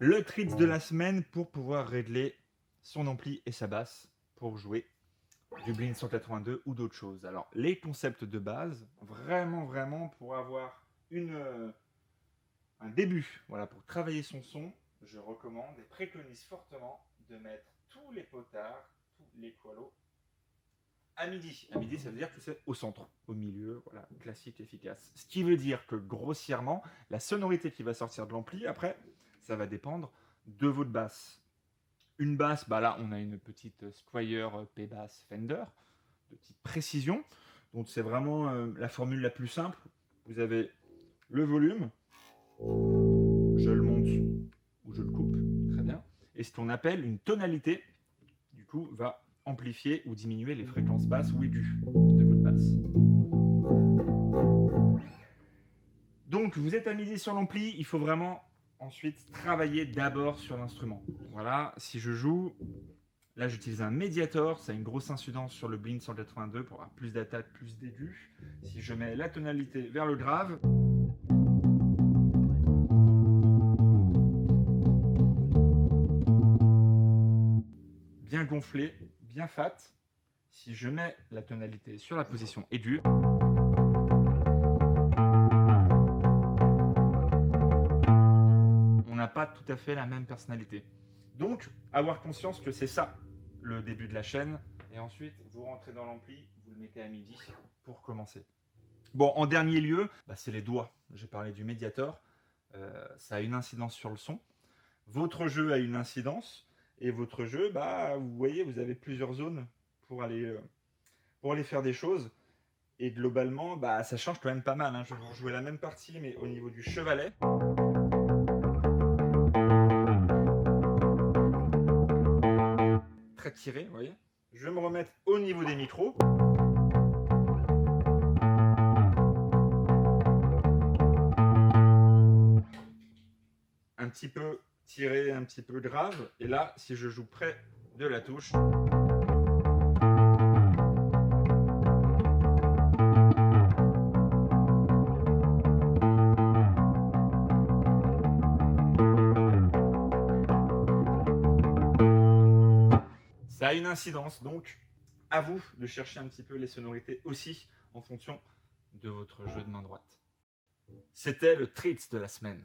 Le treat de la semaine pour pouvoir régler son ampli et sa basse pour jouer du Blink 182 ou d'autres choses. Alors, les concepts de base, vraiment pour avoir un début, voilà, pour travailler son son, je recommande et préconise fortement de mettre tous les potards, tous les poilots à midi. À midi, ça veut dire que c'est au centre, au milieu, voilà, classique, efficace. Ce qui veut dire que grossièrement, la sonorité qui va sortir de l'ampli, après, ça va dépendre de votre basse. Une basse, bah là, on a une petite Squier P-Bass Fender, de petite précision. Donc c'est vraiment la formule la plus simple. Vous avez le volume, je le monte ou je le coupe, très bien. Et ce qu'on appelle une tonalité, du coup, va amplifier ou diminuer les fréquences basses ou aiguës de votre basse. Donc vous êtes à midi sur l'ampli, il faut vraiment ensuite travailler d'abord sur l'instrument. Voilà, si je joue, là j'utilise un médiator, ça a une grosse incidence sur le Blink 182 pour avoir plus d'attaque, plus d'aigus. Si je mets la tonalité vers le grave, bien gonflé, bien fat. Si je mets la tonalité sur la position aiguë, on n'a pas tout à fait la même personnalité. Donc, avoir conscience que c'est ça le début de la chaîne, et ensuite vous rentrez dans l'ampli, vous le mettez à midi pour commencer. Bon, en dernier lieu, c'est les doigts. J'ai parlé du médiator, ça a une incidence sur le son. Votre jeu a une incidence, et votre jeu, vous voyez, vous avez plusieurs zones pour aller faire des choses. Et globalement, ça change quand même pas mal, hein. Je vais vous jouer la même partie, mais au niveau du chevalet. Très tiré, vous voyez. Je vais me remettre au niveau des micros. Un petit peu tiré, un petit peu grave. Et là, si je joue près de la touche, ça a une incidence. Donc, à vous de chercher un petit peu les sonorités aussi en fonction de votre jeu de main droite. C'était le treat de la semaine.